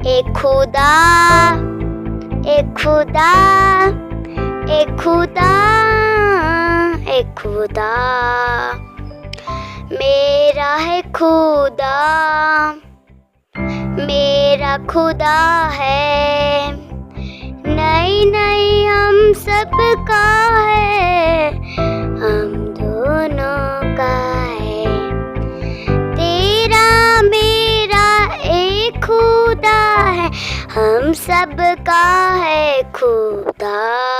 एक खुदा, एक खुदा, एक खुदा, एक खुदा, मेरा है खुदा, मेरा खुदा है, नहीं नहीं हम सबका है, हम दोनों का है, तेरा मेरा एक खुदा है, हम सबका है खुदा।